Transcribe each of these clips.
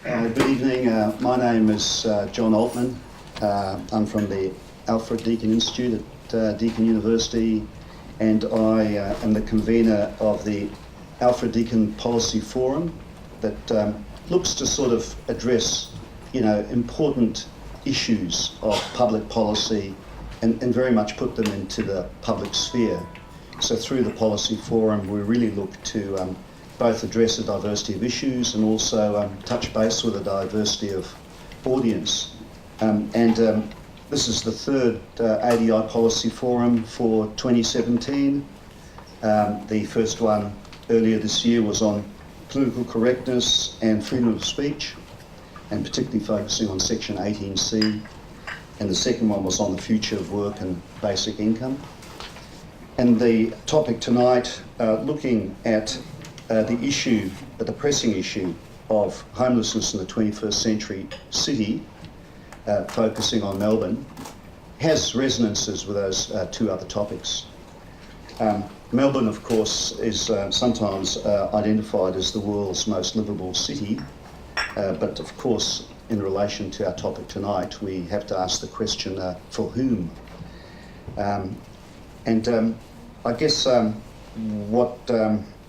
Good evening. My name is John Altman. I'm from the Alfred Deakin Institute at Deakin University, and I am the convener of the Alfred Deakin Policy Forum that looks to sort of address, important issues of public policy and very much put them into the public sphere. So through the Policy Forum, we really look to both address a diversity of issues and also touch base with a diversity of audience. This is the third ADI Policy Forum for 2017. The first one earlier this year was on political correctness and freedom of speech, and particularly focusing on Section 18C. And the second one was on the future of work and basic income. And the topic tonight, looking at the pressing issue of homelessness in the 21st century city, focusing on Melbourne, has resonances with those two other topics. Melbourne, of course, is sometimes identified as the world's most livable city, but of course, in relation to our topic tonight, we have to ask the question, for whom? I guess what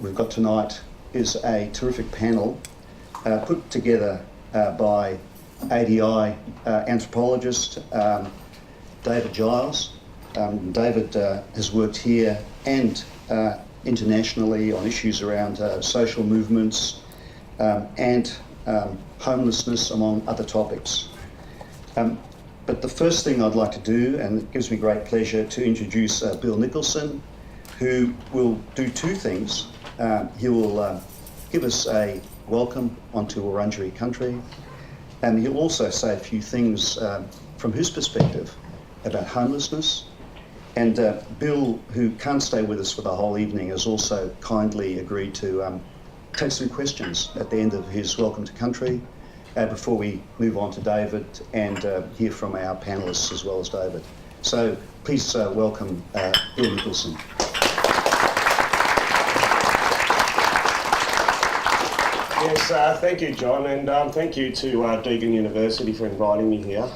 we've got tonight is a terrific panel put together by ADI anthropologist David Giles. David has worked here and internationally on issues around social movements and homelessness, among other topics. But the first thing I'd like to do, and it gives me great pleasure to introduce Bill Mickelson, who will do two things. He will give us a welcome onto Wurundjeri country, and he'll also say a few things from his perspective about homelessness. And Bill, who can't stay with us for the whole evening, has also kindly agreed to take some questions at the end of his welcome to country before we move on to David and hear from our panellists as well as David. So please welcome Bill Mickelson. Yes, thank you, John, and thank you to Deakin University for inviting me here.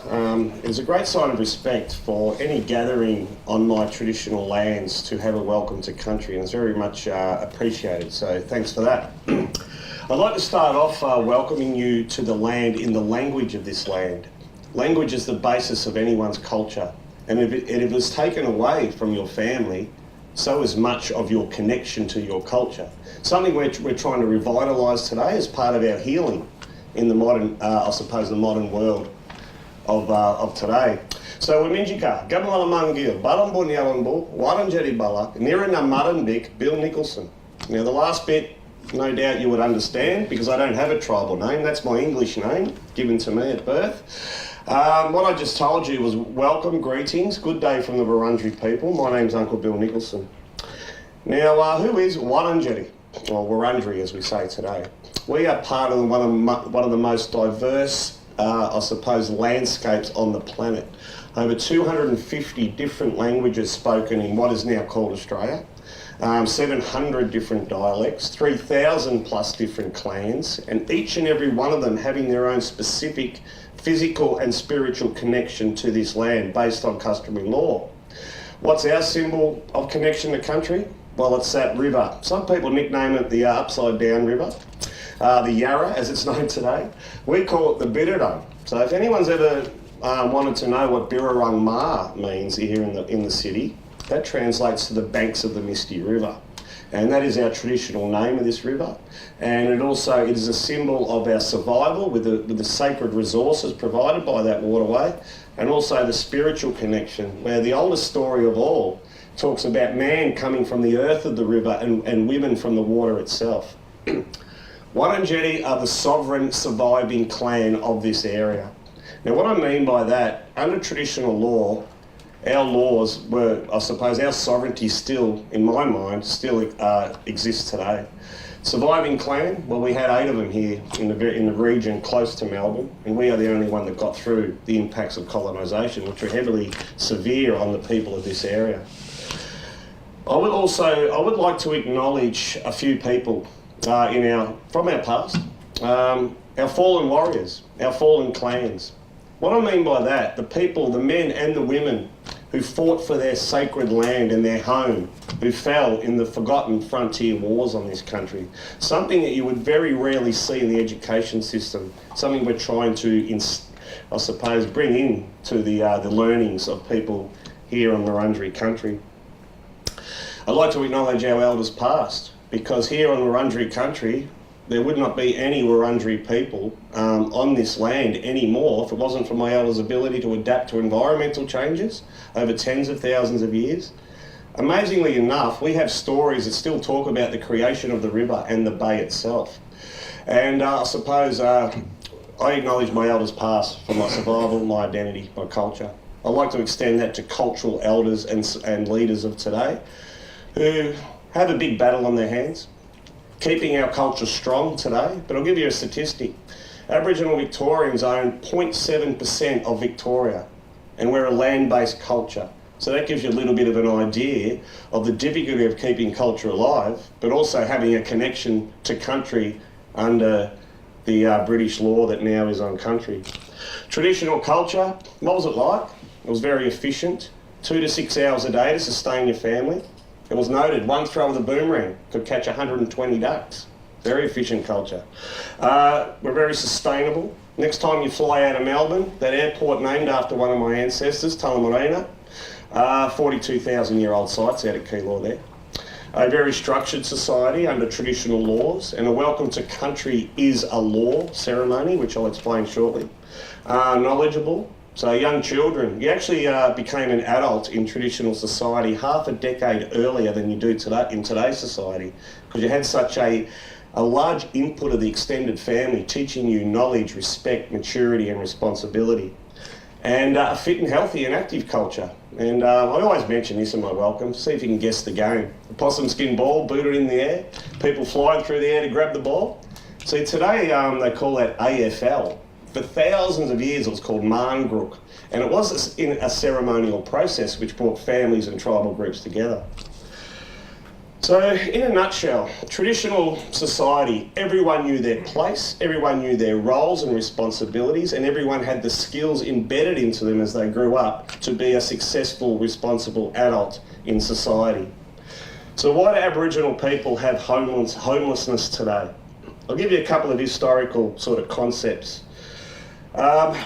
It's a great sign of respect for any gathering on my traditional lands to have a welcome to country, and it's very much appreciated, so thanks for that. I'd like to start off welcoming you to the land in the language of this land. Language is the basis of anyone's culture, and if it was taken away from your family, so is much of your connection to your culture. Something we're trying to revitalise today as part of our healing in the modern, the modern world of today. So Wiminjika, Gamalala Mangil, Balambo Nyalambo, Wurundjeri Balak, Nirina Maranbik, Bill Mickelson. Now the last bit, no doubt you would understand because I don't have a tribal name. That's my English name given to me at birth. What I just told you was welcome, greetings, good day from the Wurundjeri people. My name's Uncle Bill Mickelson. Now, who is Wurundjeri? Or Wurundjeri, as we say today. We are part of one of the most diverse, landscapes on the planet. Over 250 different languages spoken in what is now called Australia. 700 different dialects, 3,000 plus different clans, and each and every one of them having their own specific physical and spiritual connection to this land based on customary law. What's our symbol of connection to country? Well, it's that river. Some people nickname it the Upside Down River, the Yarra as it's known today. We call it the Birrarung. So if anyone's ever wanted to know what Birrarung Ma means here in the city, that translates to the banks of the Misty River. And that is our traditional name of this river. And it is a symbol of our survival with the sacred resources provided by that waterway, and also the spiritual connection, where the oldest story of all talks about man coming from the earth of the river and women from the water itself. Wurundjeri are the sovereign surviving clan of this area. Now what I mean by that, under traditional law, our laws were, our sovereignty still, in my mind, still exists today. Surviving clan, well, we had 8 of them here in the region close to Melbourne, and we are the only one that got through the impacts of colonisation, which were heavily severe on the people of this area. I would like to acknowledge a few people from our past, our fallen warriors, our fallen clans. What I mean by that, the people, the men and the women who fought for their sacred land and their home, who fell in the forgotten frontier wars on this country. Something that you would very rarely see in the education system, something we're trying to, I suppose, bring in to the learnings of people here on Wurundjeri country. I'd like to acknowledge our elders past, because here on Wurundjeri country, there would not be any Wurundjeri people on this land anymore if it wasn't for my elders' ability to adapt to environmental changes over tens of thousands of years. Amazingly enough, we have stories that still talk about the creation of the river and the bay itself. And I suppose I acknowledge my elders past for my survival, my identity, my culture. I'd like to extend that to cultural elders and leaders of today who have a big battle on their hands, keeping our culture strong today. But I'll give you a statistic. Aboriginal Victorians own 0.7% of Victoria, and we're a land-based culture. So that gives you a little bit of an idea of the difficulty of keeping culture alive, but also having a connection to country under the British law that now is on country. Traditional culture, what was it like? It was very efficient, 2 to 6 hours a day to sustain your family. It was noted, one throw of the boomerang could catch 120 ducks. Very efficient culture. We're very sustainable. Next time you fly out of Melbourne, that airport named after one of my ancestors, Tamara, 42,000-year-old sites out at Gilley there. A very structured society under traditional laws, and a welcome to country is a law ceremony, which I'll explain shortly. Knowledgeable. So young children, you actually became an adult in traditional society half a decade earlier than you do today in today's society, because you had such a large input of the extended family teaching you knowledge, respect, maturity and responsibility. And a fit and healthy and active culture. And I always mention this in my welcome, see if you can guess the game. A possum skin ball booted in the air, people flying through the air to grab the ball. See, today they call that AFL. For thousands of years it was called Marngrook, and it was in a ceremonial process which brought families and tribal groups together. So in a nutshell, traditional society, everyone knew their place, everyone knew their roles and responsibilities, and everyone had the skills embedded into them as they grew up to be a successful, responsible adult in society. So why do Aboriginal people have homelessness today? I'll give you a couple of historical sort of concepts.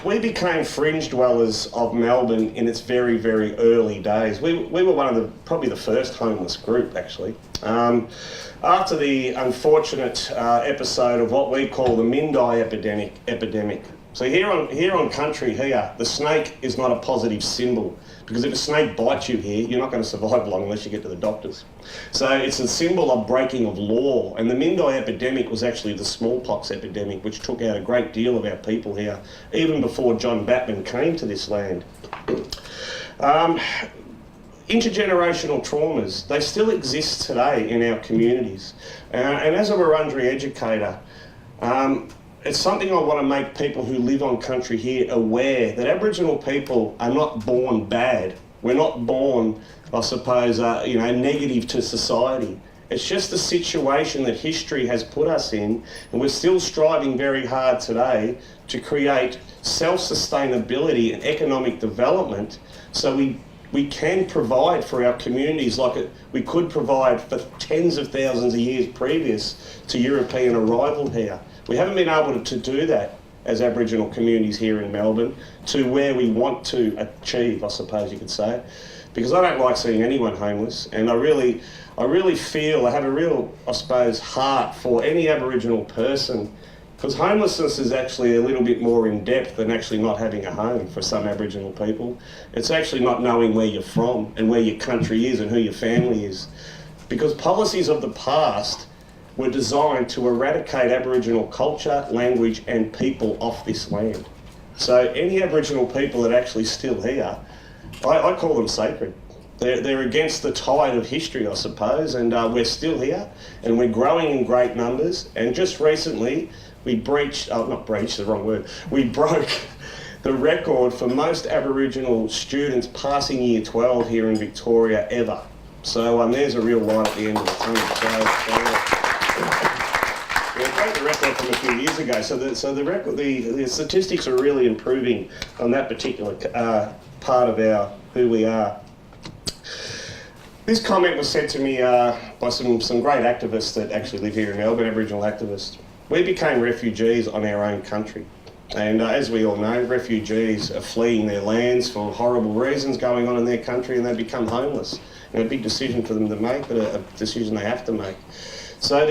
We became fringe dwellers of Melbourne in its very, very early days. We were one of probably the first homeless group, actually. After the unfortunate episode of what we call the Mindai epidemic. So here on country here, the snake is not a positive symbol, because if a snake bites you here, you're not going to survive long unless you get to the doctors. So it's a symbol of breaking of law, and the Mindai epidemic was actually the smallpox epidemic, which took out a great deal of our people here, even before John Batman came to this land. Intergenerational traumas, they still exist today in our communities. And as a Wurundjeri educator, it's something I want to make people who live on country here aware that Aboriginal people are not born bad. We're not born, I suppose, negative to society. It's just a situation that history has put us in, and we're still striving very hard today to create self-sustainability and economic development so we can provide for our communities like we could provide for tens of thousands of years previous to European arrival here. We haven't been able to do that as Aboriginal communities here in Melbourne to where we want to achieve, I suppose you could say, because I don't like seeing anyone homeless, and I really feel I have a real, I suppose, heart for any Aboriginal person, because homelessness is actually a little bit more in depth than actually not having a home for some Aboriginal people. It's actually not knowing where you're from and where your country is and who your family is, because policies of the past were designed to eradicate Aboriginal culture, language and people off this land. So any Aboriginal people that are actually still here, I call them sacred. They're against the tide of history, I suppose, and we're still here and we're growing in great numbers. And just recently we broke the record for most Aboriginal students passing year 12 here in Victoria ever. So there's a real light at the end of the tunnel. broke the record from a few years ago. So the statistics are really improving on that particular part of who we are. This comment was said to me by some great activists that actually live here in Melbourne, Aboriginal activists. We became refugees on our own country. And as we all know, refugees are fleeing their lands for horrible reasons going on in their country, and they become homeless. A big decision for them to make, but a decision they have to make. So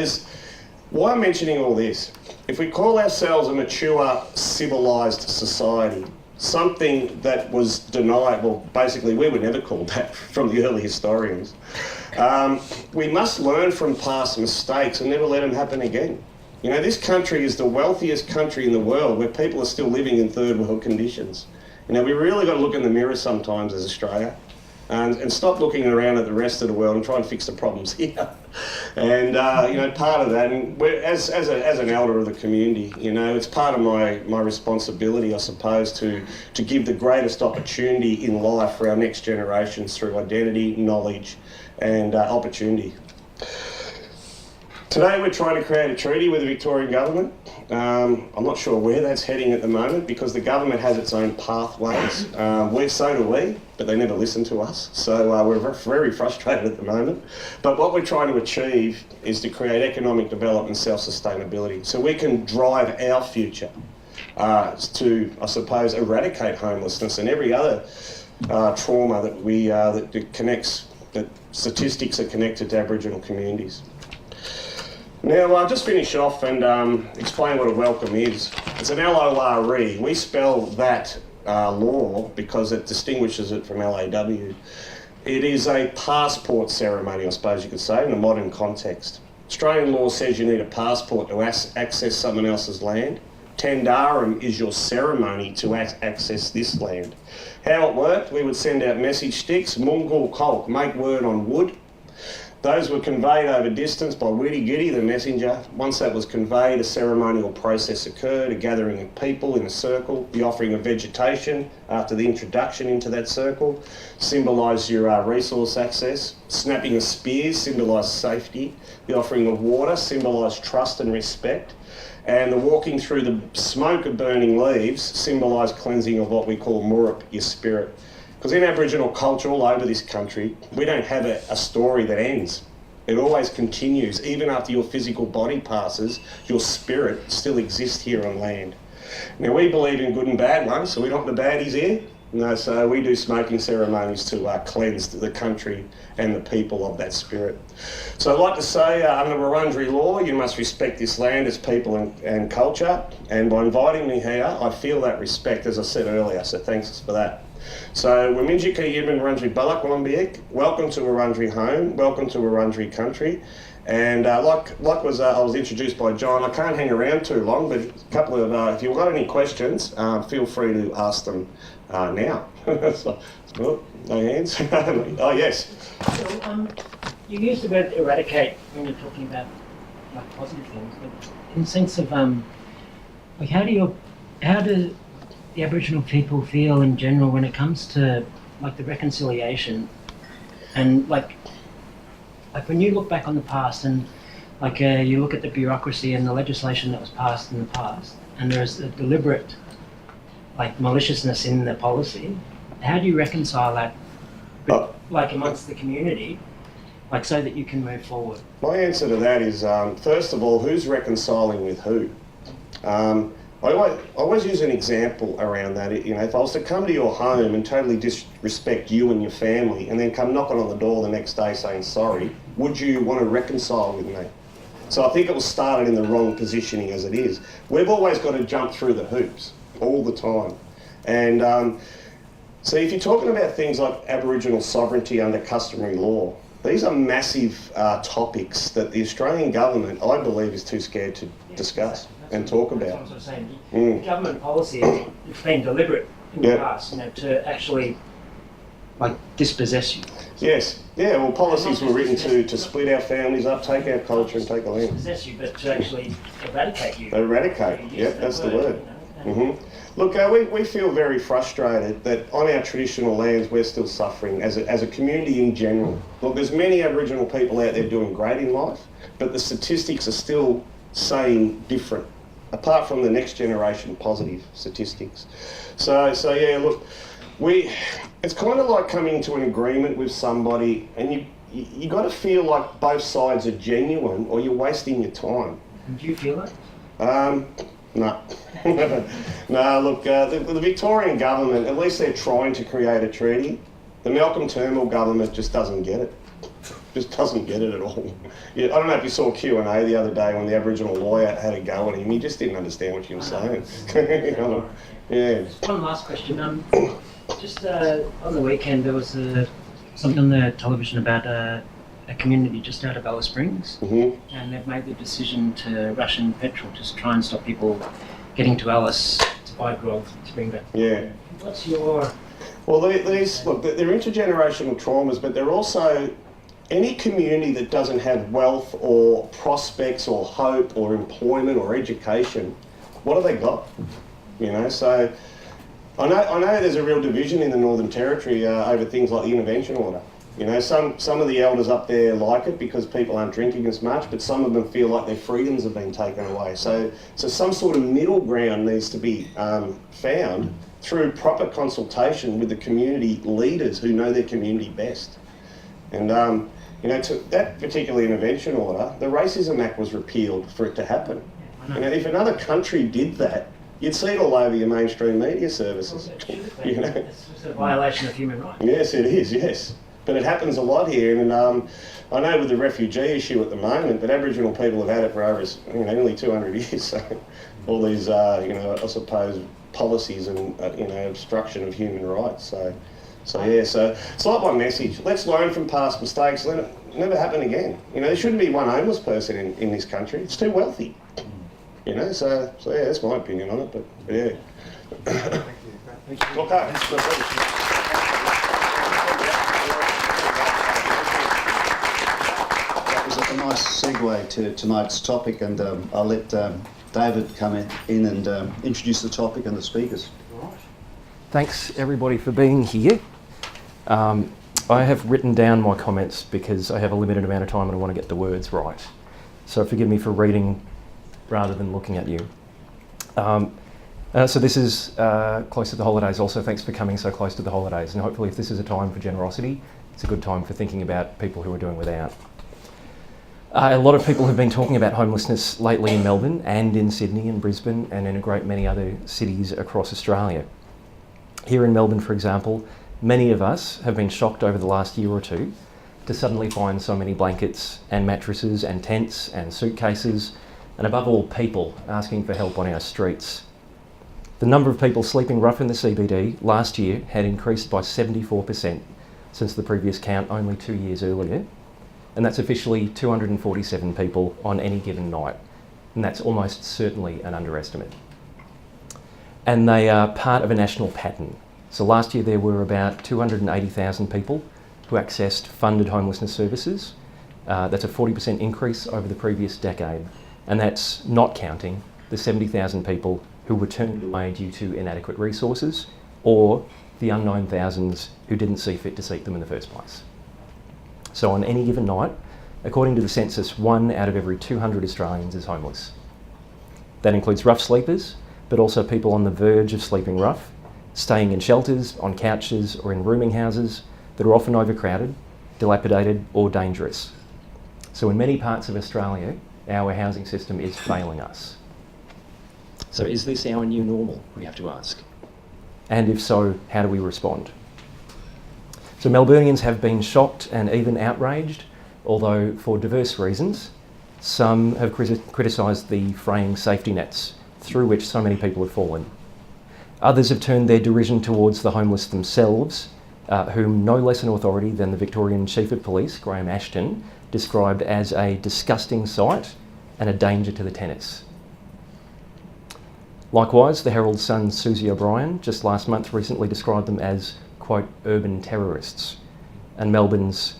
why I'm mentioning all this, if we call ourselves a mature, civilised society, something that was denied, well, basically we were never called that from the early historians, we must learn from past mistakes and never let them happen again. You know, this country is the wealthiest country in the world where people are still living in third world conditions. You know, we really got to look in the mirror sometimes as Australia and stop looking around at the rest of the world and try and fix the problems here. And, you know, part of that, and as an elder of the community, you know, it's part of my responsibility, I suppose, to give the greatest opportunity in life for our next generations through identity, knowledge and opportunity. Today we're trying to create a treaty with the Victorian government. I'm not sure where that's heading at the moment because the government has its own pathways. So do we, but they never listen to us. So we're very frustrated at the moment. But what we're trying to achieve is to create economic development and self-sustainability so we can drive our future to, I suppose, eradicate homelessness and every other trauma that statistics are connected to Aboriginal communities. Now, I'll just finish off and explain what a welcome is. It's an L-O-R-E. We spell that law because it distinguishes it from L-A-W. It is a passport ceremony, I suppose you could say, in a modern context. Australian law says you need a passport to access someone else's land. Tandarum is your ceremony to access this land. How it worked, we would send out message sticks, Mungul Kolk, make word on wood. Those were conveyed over distance by Widdy Giddy, the messenger. Once that was conveyed, a ceremonial process occurred, a gathering of people in a circle, the offering of vegetation after the introduction into that circle, symbolised your resource access. Snapping of spears symbolised safety. The offering of water symbolised trust and respect. And the walking through the smoke of burning leaves symbolised cleansing of what we call murup, your spirit. Because in Aboriginal culture all over this country, we don't have a story that ends. It always continues. Even after your physical body passes, your spirit still exists here on land. Now, we believe in good and bad ones, so we don't want the baddies here. No, so we do smoking ceremonies to cleanse the country and the people of that spirit. So I'd like to say, under Wurundjeri law, you must respect this land, its people and culture. And by inviting me here, I feel that respect, as I said earlier, so thanks for that. So, Waminji Kayibin Wurundjeri Balak Wambiek, welcome to Wurundjeri home, welcome to Wurundjeri country. And I was introduced by John, I can't hang around too long, but a couple of, if you've got any questions, feel free to ask them now. So, oh, no hands? Oh, yes. So, you used the word eradicate when you're talking about like positive things, but in the sense of like how do the Aboriginal people feel in general when it comes to like the reconciliation and like when you look back on the past and like you look at the bureaucracy and the legislation that was passed in the past and there's a deliberate like maliciousness in the policy, how do you reconcile that like amongst the community like so that you can move forward? My answer to that is first of all, who's reconciling with who? I always use an example around that. You know, if I was to come to your home and totally disrespect you and your family and then come knocking on the door the next day saying sorry, would you want to reconcile with me? So I think it was started in the wrong positioning as it is. We've always got to jump through the hoops all the time. And so if you're talking about things like Aboriginal sovereignty under customary law, these are massive topics that the Australian government, I believe, is too scared to discuss and talk about. That's what I'm saying. The government policy has been deliberate in the past, you know, to actually like dispossess you. Yes, yeah. Well, policies were written to split our families up, take our culture, and take our land. Dispossess you, but to actually eradicate you. Eradicate. Yep, that's the word. You know? Look, we feel very frustrated that on our traditional lands we're still suffering as a community in general. Look, there's many Aboriginal people out there doing great in life, but the statistics are still saying different, apart from the next generation positive statistics. So yeah, look, it's kind of like coming to an agreement with somebody, and you got to feel like both sides are genuine, or you're wasting your time. Do you feel that? No. No, look, the Victorian government, at least they're trying to create a treaty. The Malcolm Turnbull government just doesn't get it. Just doesn't get it at all. Yeah, I don't know if you saw Q&A the other day when the Aboriginal lawyer had a go at him. He just didn't understand what you were saying. Yeah. One last question. Just on the weekend, there was something on the television about a community just out of Alice Springs, and they've made the decision to ration petrol to try and stop people getting to Alice to buy growth to bring back. Yeah. What's your... Well, these, look, they're intergenerational traumas, but they're also any community that doesn't have wealth or prospects or hope or employment or education. What have they got? You know, so I know there's a real division in the Northern Territory over things like the intervention order. You know, some of the elders up there like it because people aren't drinking as much, but some of them feel like their freedoms have been taken away. So some sort of middle ground needs to be found through proper consultation with the community leaders who know their community best. And you know, to that particular intervention order, the Racism Act was repealed for it to happen. You know, if another country did that, you'd see it all over your mainstream media services. You know? It's a violation of human rights. Yes, it is, yes. But it happens a lot here, and I know with the refugee issue at the moment, that Aboriginal people have had it for over, you know, nearly 200 years. So all these, you know, I suppose, policies and, you know, obstruction of human rights. So yeah, so it's like my message. Let's learn from past mistakes. Let it never happen again. You know, there shouldn't be one homeless person in this country. It's too wealthy. You know, so yeah, that's my opinion on it. But yeah. Thank you. Okay. That was a nice segue to tonight's topic, and I'll let David come in and introduce the topic and the speakers. Thanks everybody for being here. I have written down my comments because I have a limited amount of time and I want to get the words right. So forgive me for reading rather than looking at you. So this is close to the holidays also. Thanks for coming so close to the holidays, and hopefully if this is a time for generosity, it's a good time for thinking about people who are doing without. A lot of people have been talking about homelessness lately in Melbourne and in Sydney and Brisbane and in a great many other cities across Australia. Here in Melbourne, for example, many of us have been shocked over the last year or two to suddenly find so many blankets and mattresses and tents and suitcases and above all people asking for help on our streets. The number of people sleeping rough in the CBD last year had increased by 74% since the previous count only 2 years earlier, and that's officially 247 people on any given night, and that's almost certainly an underestimate. And they are part of a national pattern. So last year there were about 280,000 people who accessed funded homelessness services. That's a 40% increase over the previous decade, and that's not counting the 70,000 people who were turned away due to inadequate resources, or the unknown thousands who didn't see fit to seek them in the first place. So on any given night, according to the census, 1 out of every 200 Australians is homeless. That includes rough sleepers, but also people on the verge of sleeping rough, staying in shelters, on couches or in rooming houses that are often overcrowded, dilapidated or dangerous. So in many parts of Australia, our housing system is failing us. So is this our new normal, we have to ask? And if so, how do we respond? So Melburnians have been shocked and even outraged, although for diverse reasons. Some have criticised the fraying safety nets through which so many people have fallen. Others have turned their derision towards the homeless themselves, whom no less an authority than the Victorian Chief of Police, Graham Ashton, described as a disgusting sight and a danger to the tenants. Likewise, the Herald Sun's Susie O'Brien just last month recently described them as, quote, urban terrorists, and Melbourne's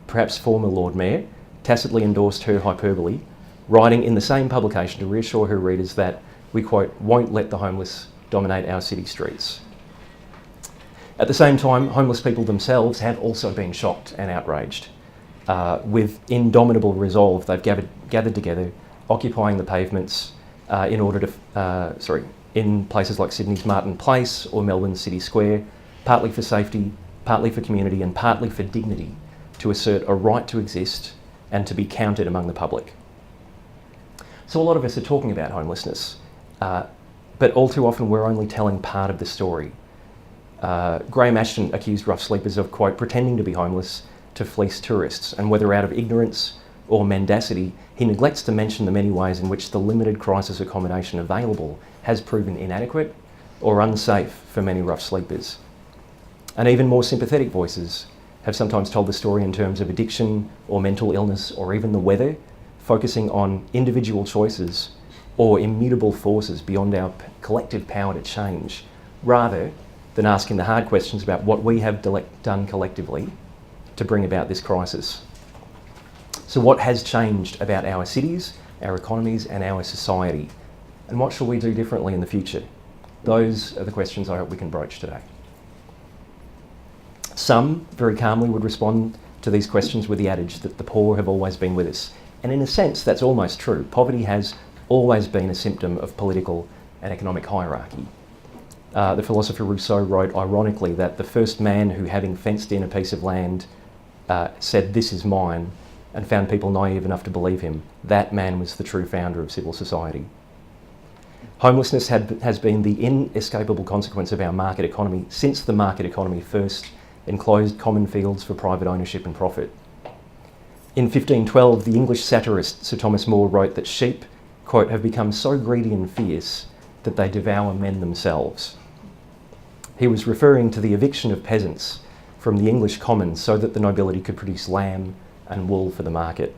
perhaps former Lord Mayor tacitly endorsed her hyperbole, writing in the same publication to reassure her readers that we, quote, won't let the homeless dominate our city streets. At the same time, homeless people themselves have also been shocked and outraged. With indomitable resolve, they've gathered together occupying the pavements in places like Sydney's Martin Place or Melbourne's City Square, partly for safety, partly for community, and partly for dignity, to assert a right to exist and to be counted among the public. So a lot of us are talking about homelessness, but all too often we're only telling part of the story. Graham Ashton accused rough sleepers of, quote, pretending to be homeless to fleece tourists, and whether out of ignorance or mendacity, he neglects to mention the many ways in which the limited crisis accommodation available has proven inadequate or unsafe for many rough sleepers. And even more sympathetic voices have sometimes told the story in terms of addiction or mental illness or even the weather, focusing on individual choices or immutable forces beyond our collective power to change, rather than asking the hard questions about what we have done collectively to bring about this crisis. So what has changed about our cities, our economies, and our society? And what shall we do differently in the future? Those are the questions I hope we can broach today. Some, very calmly, would respond to these questions with the adage that the poor have always been with us. And in a sense, that's almost true. Poverty has always been a symptom of political and economic hierarchy. The philosopher Rousseau wrote, ironically, that the first man who, having fenced in a piece of land, said, "This is mine," and found people naive enough to believe him, that man was the true founder of civil society. Homelessness has been the inescapable consequence of our market economy since the market economy first enclosed common fields for private ownership and profit. In 1512, the English satirist Sir Thomas More wrote that sheep, quote, have become so greedy and fierce that they devour men themselves. He was referring to the eviction of peasants from the English commons so that the nobility could produce lamb and wool for the market.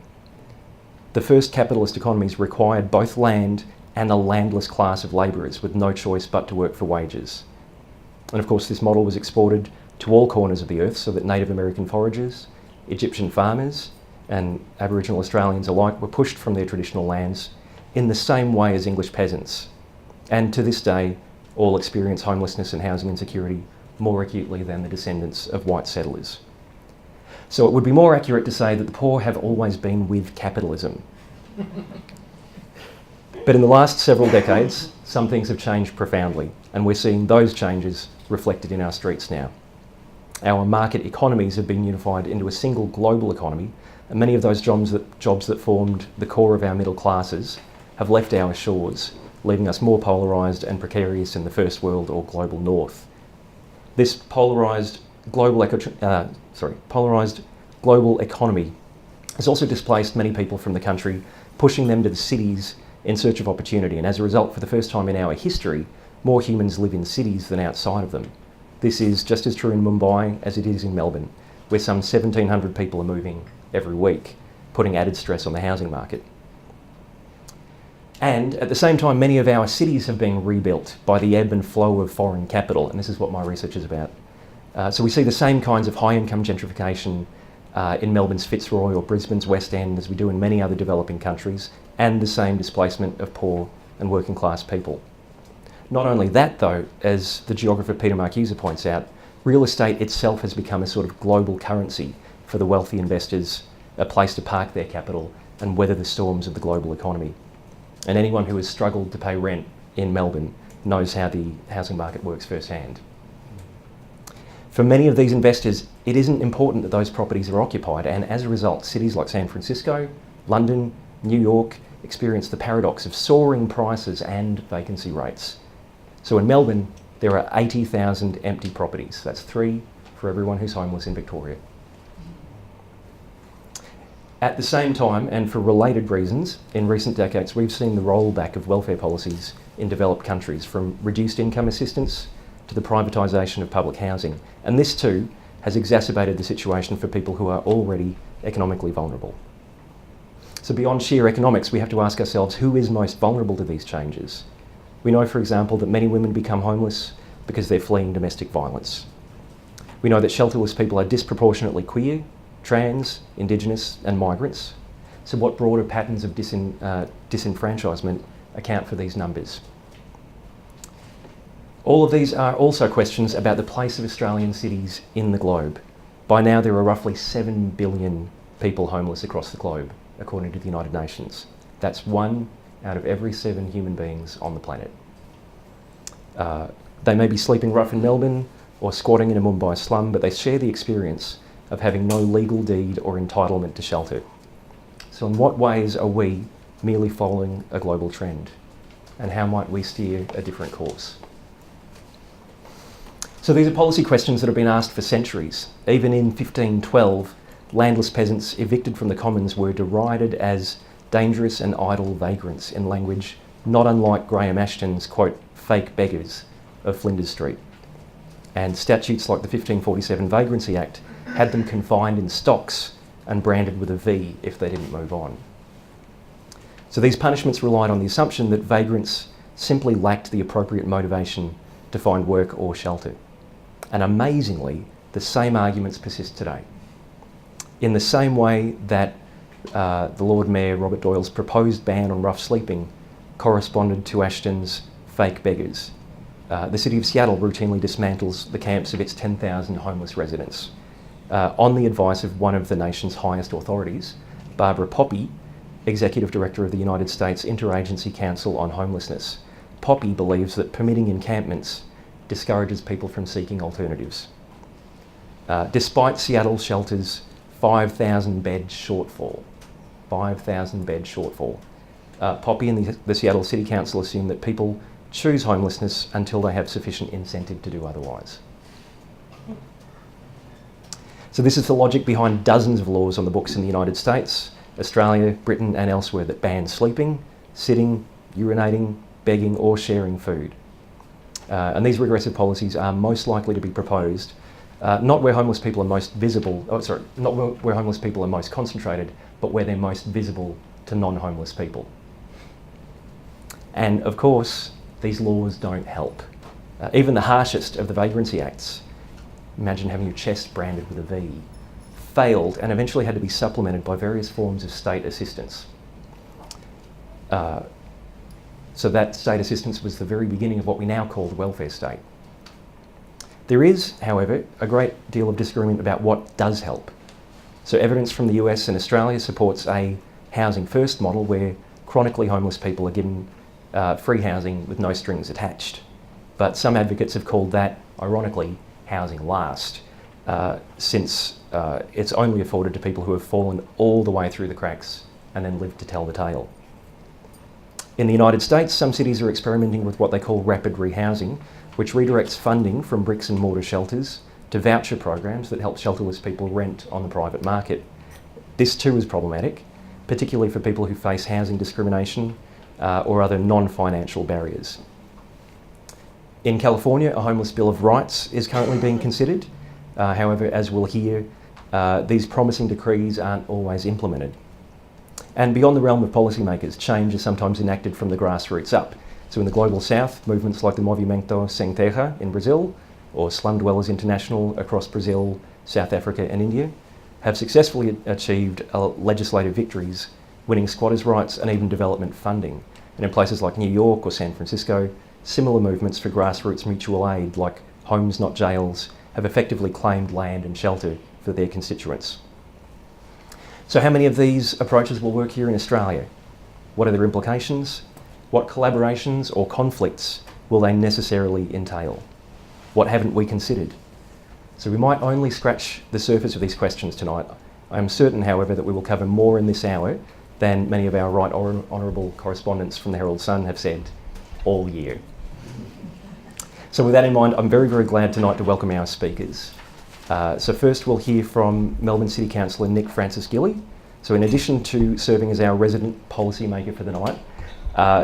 The first capitalist economies required both land and a landless class of labourers with no choice but to work for wages. And of course this model was exported to all corners of the earth so that Native American foragers, Egyptian farmers and Aboriginal Australians alike were pushed from their traditional lands in the same way as English peasants. And to this day, all experience homelessness and housing insecurity more acutely than the descendants of white settlers. So it would be more accurate to say that the poor have always been with capitalism. But in the last several decades, some things have changed profoundly, and we're seeing those changes reflected in our streets now. Our market economies have been unified into a single global economy, and many of those jobs that formed the core of our middle classes have left our shores, leaving us more polarised and precarious in the first world or global north. This polarised global economy has also displaced many people from the country, pushing them to the cities in search of opportunity. And as a result, for the first time in our history, more humans live in cities than outside of them. This is just as true in Mumbai as it is in Melbourne, where some 1,700 people are moving every week, putting added stress on the housing market. And at the same time, many of our cities have been rebuilt by the ebb and flow of foreign capital, and this is what my research is about. So we see the same kinds of high-income gentrification in Melbourne's Fitzroy or Brisbane's West End as we do in many other developing countries, and the same displacement of poor and working class people. Not only that though, as the geographer Peter Marcuse points out, real estate itself has become a sort of global currency for the wealthy investors, a place to park their capital and weather the storms of the global economy. And anyone who has struggled to pay rent in Melbourne knows how the housing market works firsthand. For many of these investors, it isn't important that those properties are occupied, and as a result, cities like San Francisco, London, New York experience the paradox of soaring prices and vacancy rates. So in Melbourne, there are 80,000 empty properties. That's 3 for everyone who's homeless in Victoria. At the same time, and for related reasons, in recent decades we've seen the rollback of welfare policies in developed countries, from reduced income assistance to the privatisation of public housing. And this too has exacerbated the situation for people who are already economically vulnerable. So beyond sheer economics, we have to ask ourselves who is most vulnerable to these changes. We know, for example, that many women become homeless because they're fleeing domestic violence. We know that shelterless people are disproportionately queer, trans, Indigenous and migrants. So what broader patterns of disenfranchisement account for these numbers? All of these are also questions about the place of Australian cities in the globe. By now there are roughly 7 billion people homeless across the globe, according to the United Nations. That's 1 out of every 7 human beings on the planet. They may be sleeping rough in Melbourne or squatting in a Mumbai slum, but they share the experience of having no legal deed or entitlement to shelter. So in what ways are we merely following a global trend? And how might we steer a different course? So these are policy questions that have been asked for centuries. Even in 1512, landless peasants evicted from the commons were derided as dangerous and idle vagrants, in language not unlike Graham Ashton's, quote, fake beggars of Flinders Street. And statutes like the 1547 Vagrancy Act had them confined in stocks and branded with a V if they didn't move on. So these punishments relied on the assumption that vagrants simply lacked the appropriate motivation to find work or shelter. And amazingly, the same arguments persist today. In the same way that the Lord Mayor Robert Doyle's proposed ban on rough sleeping corresponded to Ashton's fake beggars, the City of Seattle routinely dismantles the camps of its 10,000 homeless residents. On the advice of one of the nation's highest authorities, Barbara Poppy, Executive Director of the United States Interagency Council on Homelessness. Poppy believes that permitting encampments discourages people from seeking alternatives. Despite Seattle's shelters' 5,000 bed shortfall, Poppy and the Seattle City Council assume that people choose homelessness until they have sufficient incentive to do otherwise. So this is the logic behind dozens of laws on the books in the United States, Australia, Britain and elsewhere that ban sleeping, sitting, urinating, begging or sharing food. And these regressive policies are most likely to be proposed not where homeless people are most visible, not where homeless people are most concentrated, but where they're most visible to non-homeless people. And of course, these laws don't help. Even the harshest of the Vagrancy Acts, imagine having your chest branded with a V, failed and eventually had to be supplemented by various forms of state assistance. So that state assistance was the very beginning of what we now call the welfare state. There is, however, a great deal of disagreement about what does help. So evidence from the US and Australia supports a housing first model where chronically homeless people are given free housing with no strings attached. But some advocates have called that, ironically, housing last, since it's only afforded to people who have fallen all the way through the cracks and then lived to tell the tale. In the United States, some cities are experimenting with what they call rapid rehousing, which redirects funding from bricks and mortar shelters to voucher programs that help shelterless people rent on the private market. This too is problematic, particularly for people who face housing discrimination or other non-financial barriers. In California, a homeless bill of rights is currently being considered. However, as we'll hear, these promising decrees aren't always implemented. And beyond the realm of policymakers, change is sometimes enacted from the grassroots up. So in the global south, movements like the Movimento Sem Terra in Brazil, or Slum Dwellers International across Brazil, South Africa and India, have successfully achieved legislative victories, winning squatters' rights and even development funding. And in places like New York or San Francisco, similar movements for grassroots mutual aid, like Homes Not Jails, have effectively claimed land and shelter for their constituents. So how many of these approaches will work here in Australia? What are their implications? What collaborations or conflicts will they necessarily entail? What haven't we considered? So we might only scratch the surface of these questions tonight. I am certain, however, that we will cover more in this hour than many of our right honourable correspondents from the Herald Sun have said all year. So with that in mind, I'm very, very glad tonight to welcome our speakers. So first we'll hear from Melbourne City Councillor Nick Francis Gilley. So in addition to serving as our resident policy maker for the night,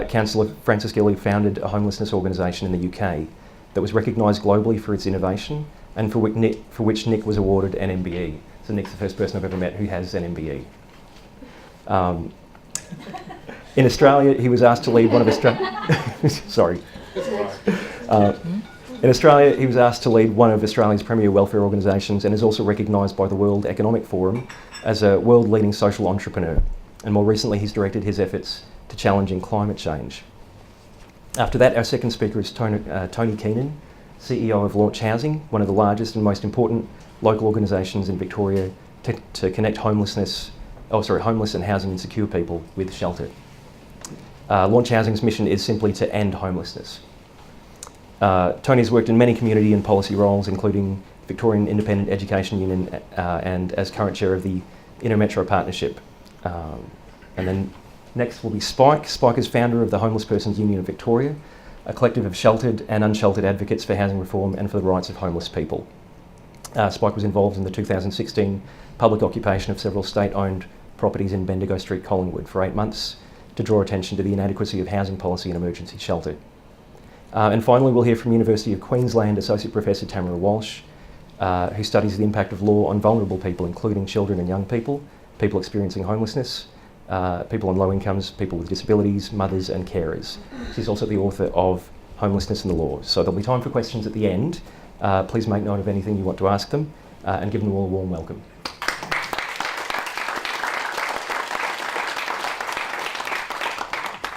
Councillor Francis Gilley founded a homelessness organisation in the UK that was recognised globally for its innovation and for which Nick was awarded an MBE. So Nick's the first person I've ever met who has an MBE. In Australia, he was asked to lead one of In Australia, he was asked to lead one of Australia's premier welfare organisations and is also recognised by the World Economic Forum as a world-leading social entrepreneur. And more recently, he's directed his efforts to challenging climate change. After that, our second speaker is Tony Keenan, CEO of Launch Housing, one of the largest and most important local organisations in Victoria to connect homeless and housing insecure people with shelter. Launch Housing's mission is simply to end homelessness. Tony's worked in many community and policy roles, including Victorian Independent Education Union and as current chair of the Intermetro Partnership. And then next will be Spike. Spike is founder of the Homeless Persons Union of Victoria, a collective of sheltered and unsheltered advocates for housing reform and for the rights of homeless people. Spike was involved in the 2016 public occupation of several state-owned properties in Bendigo Street, Collingwood, for 8 months to draw attention to the inadequacy of housing policy and emergency shelter. And finally, we'll hear from University of Queensland Associate Professor Tamara Walsh, who studies the impact of law on vulnerable people, including children and young people, people experiencing homelessness, people on low incomes, people with disabilities, mothers and carers. She's also the author of Homelessness and the Law. So there'll be time for questions at the end. Please make note of anything you want to ask them and give them all a warm welcome.